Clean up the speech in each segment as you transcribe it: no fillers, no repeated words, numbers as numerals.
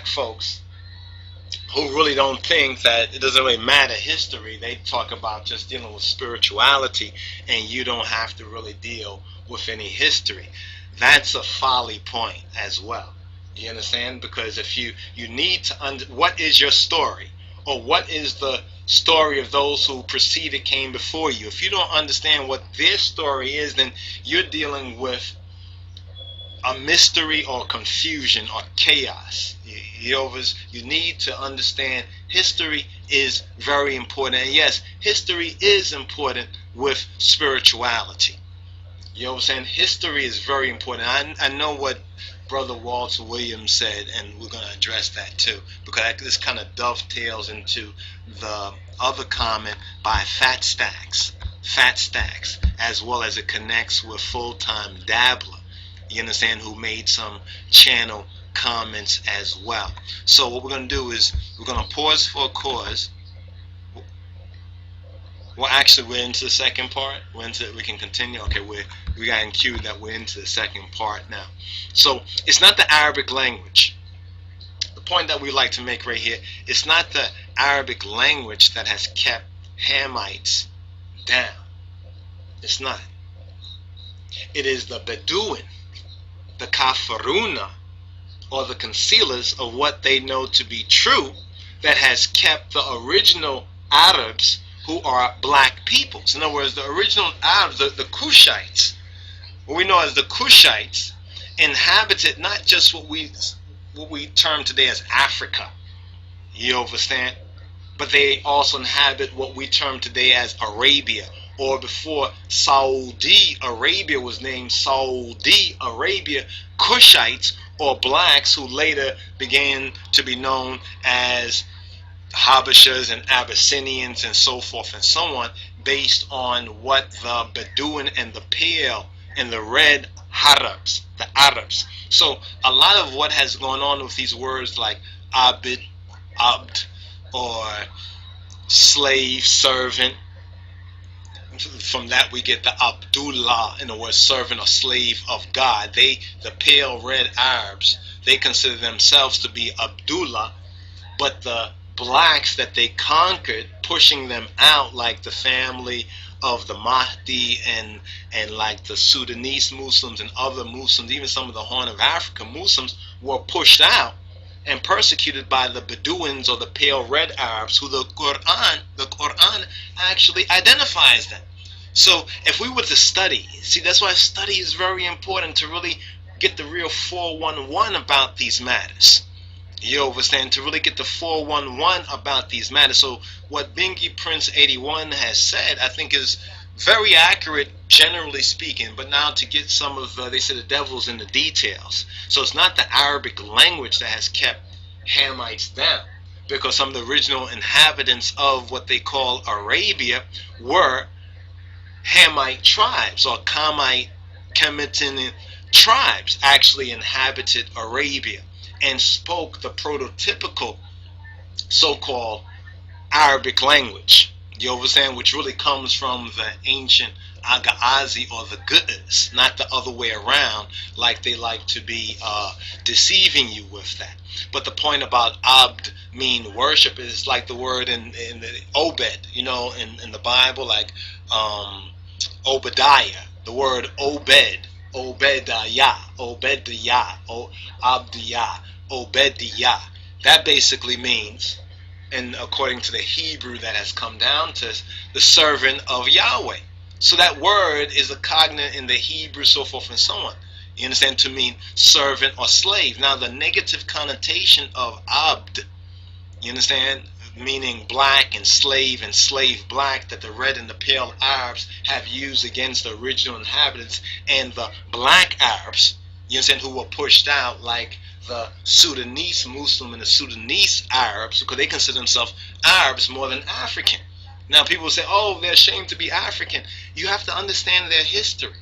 folks who really don't think that it doesn't really matter history. They talk about just dealing with spirituality, and you don't have to really deal with any history. That's a folly point as well. You understand? Because if you need to what is your story, or what is the story of those who preceded, came before you? If you don't understand what their story is, then you're dealing with a mystery or confusion or chaos. You need to understand history is very important. And yes, history is important with spirituality. You know what I'm saying? History is very important. I know what Brother Walter Williams said, and we're going to address that too, because this kind of dovetails into the other comment by Fat Stacks, as well as it connects with Full-Time Dabbler, you understand, who made some channel comments as well. So what we're going to do is we're going to pause for a cause. Well, actually, we're into the second part. We can continue. Okay, we got in queue that we're into the second part now. So it's not the Arabic language. The point that we like to make right here, it's not the Arabic language that has kept Hamites down. It's not. It is the Bedouin, the Kafiruna, or the concealers of what they know to be true, that has kept the original Arabs, who are black peoples. In other words, the original Arabs, the Cushites, what we know as the Cushites, inhabited not just what we term today as Africa, you understand, but they also inhabit what we term today as Arabia, or before Saudi Arabia was named Saudi Arabia, Cushites, or blacks, who later began to be known as Habashas and Abyssinians and so forth and so on, based on what the Bedouin and the pale and the red Arabs, the Arabs. So a lot of what has gone on with these words like abd, or slave, servant, from that we get the Abdullah, in the word servant or slave of God. The pale red Arabs, they consider themselves to be Abdullah, but the blacks that they conquered, pushing them out, like the family of the Mahdi and like the Sudanese Muslims and other Muslims, even some of the Horn of Africa Muslims, were pushed out and persecuted by the Bedouins, or the pale red Arabs, who the Quran actually identifies them. So if we were to study, see, that's why study is very important, to really get the real 411 about these matters. You understand? To really get the 411 about these matters. So what Bingy Prince 81 has said, I think, is very accurate, generally speaking. But now to get some of, they say the devil's in the details. So it's not the Arabic language that has kept Hamites down, because some of the original inhabitants of what they call Arabia were Hamite tribes, or Kemetan tribes actually inhabited Arabia and spoke the prototypical so-called Arabic language, you understand, which really comes from the ancient Agazi, or the Goods, not the other way around, like they like to be deceiving you with that. But the point about Abd, mean worship, is like the word in the Obed, you know, in the Bible, like Obadiah, the word Obed, Obadiah, Abdiyah, Obadiah. That basically means, and according to the Hebrew that has come down to us, the servant of Yahweh. So that word is a cognate in the Hebrew, so forth and so on. You understand, to mean servant or slave. Now the negative connotation of Abd, you understand, meaning black and slave black, that the red and the pale Arabs have used against the original inhabitants and the black Arabs, you understand, who were pushed out, like the Sudanese Muslim and the Sudanese Arabs, because they consider themselves Arabs more than African. Now people say, oh, they're ashamed to be African. You have to understand their history.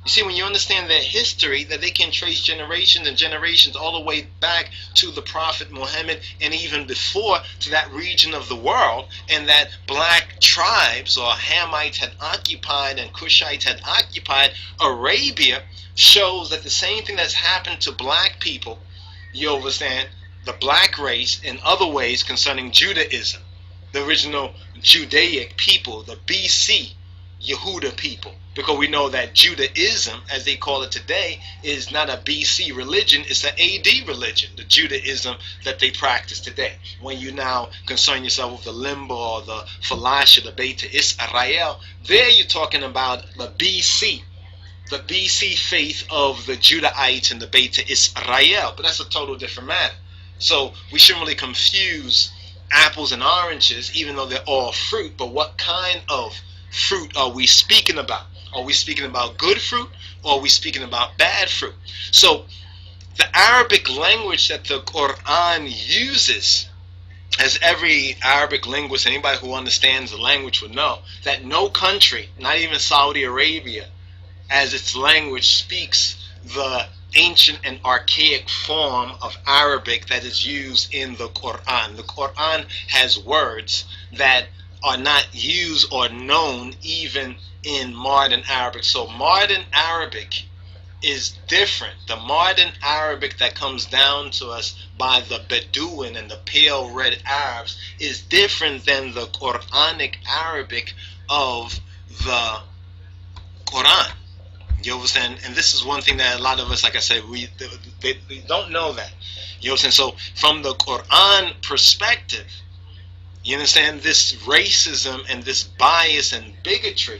You see, when you understand their history, that they can trace generations and generations all the way back to the Prophet Muhammad, and even before, to that region of the world, and that black tribes or Hamites had occupied and Cushites had occupied Arabia, shows that the same thing that's happened to black people, you understand, the black race in other ways concerning Judaism, the original Judaic people, the BC Yehuda people, because we know that Judaism, as they call it today, is not a BC religion, it's an AD religion, the Judaism that they practice today. When you now concern yourself with the Limba or the Falasha, the Beta Israel, there you're talking about the BC faith of the Judahites and the Beta Israel, but that's a total different matter. So we shouldn't really confuse apples and oranges, even though they're all fruit. But what kind of fruit are we speaking about? Are we speaking about good fruit, or are we speaking about bad fruit? So the Arabic language that the Quran uses, as every Arabic linguist, anybody who understands the language would know, that no country, not even Saudi Arabia, as its language speaks the ancient and archaic form of Arabic that is used in the Quran. The Quran has words that are not used or known even in modern Arabic. So modern Arabic is different. The modern Arabic that comes down to us by the Bedouin and the pale red Arabs is different than the Quranic Arabic of the Quran. You understand? And this is one thing that a lot of us, like I said, we don't know that. You understand? So from the Quran perspective, you understand, this racism and this bias and bigotry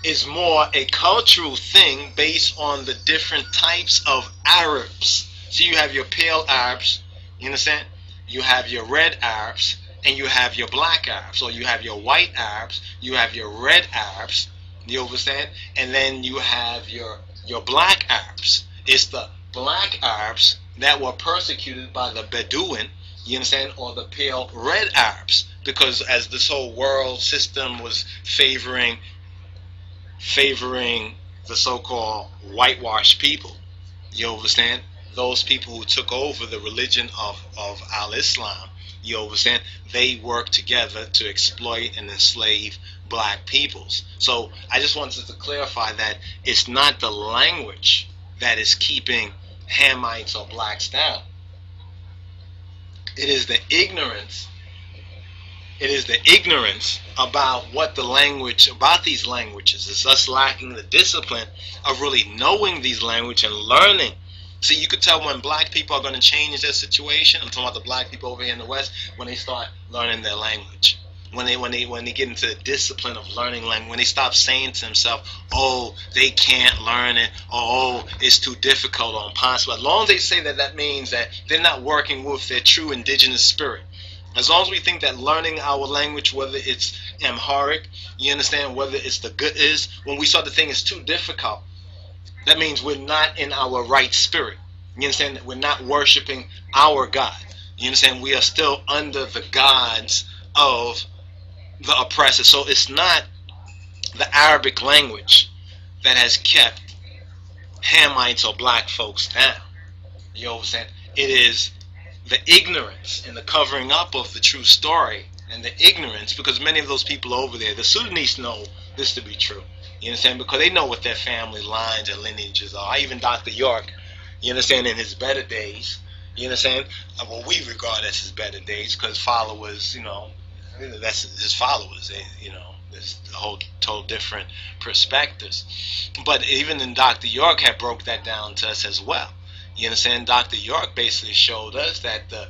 is more a cultural thing based on the different types of Arabs. So you have your pale Arabs, you understand? You have your red Arabs, and you have your black Arabs. So you have your white Arabs, you have your red Arabs, you understand? And then you have your black Arabs. It's the black Arabs that were persecuted by the Bedouin, you understand, or the pale red Arabs, because as this whole world system was favoring the so-called whitewashed people, you understand, those people who took over the religion of al-Islam, you understand, they worked together to exploit and enslave black peoples. So I just wanted to clarify that it's not the language that is keeping Hamites or blacks down. It is the ignorance. It is the ignorance about what the language, about these languages. It's us lacking the discipline of really knowing these languages and learning. See, you could tell when black people are going to change their situation. I'm talking about the black people over here in the West, when they start learning their language. When they get into the discipline of learning language, when they stop saying to themselves, oh, they can't learn it, or oh, it's too difficult or impossible. As long as they say that, that means that they're not working with their true indigenous spirit. As long as we think that learning our language, whether it's Amharic, you understand, whether it's the good is, when we start to think it's too difficult, that means we're not in our right spirit. You understand? We're not worshiping our God. You understand? We are still under the gods of the oppressor. So it's not the Arabic language that has kept Hamites or black folks down. You understand? It is the ignorance and the covering up of the true story, and the ignorance, because many of those people over there, the Sudanese, know this to be true. You understand? Because they know what their family lines and lineages are. Even Dr. York, you understand, in his better days, you understand, what we regard as his better days, because followers, you know, that's his followers, you know, there's a whole total different perspectives. But even then, Dr. York had broke that down to us as well. You understand? Dr. York basically showed us that the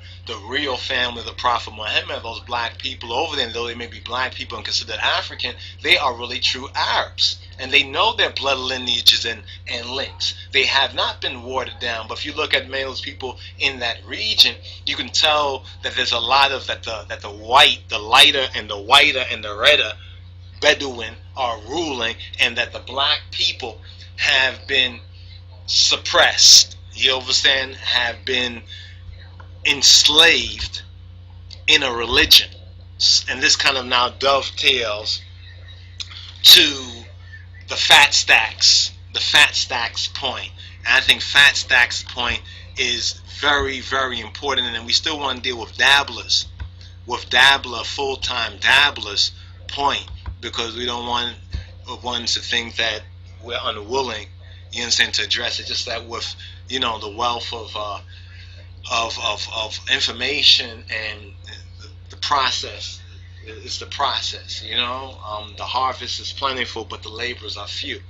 real family of the Prophet Muhammad, those black people over there, though they may be black people and considered African, they are really true Arabs. And they know their blood lineages and links. They have not been watered down. But if you look at many of those people in that region, you can tell that there's a lot of that the white, the lighter and the whiter and the redder Bedouin are ruling, and that the black people have been suppressed. You understand? Have been enslaved in a religion. And this kind of now dovetails to the fat stacks point. And I think fat stacks point is very, very important. And we still want to deal with dabblers, full-time dabblers point, because we don't want ones to think that we're unwilling, you understand, to address it. Just that with, you know, the wealth of of information, and the process is the process. The harvest is plentiful, but the laborers are few.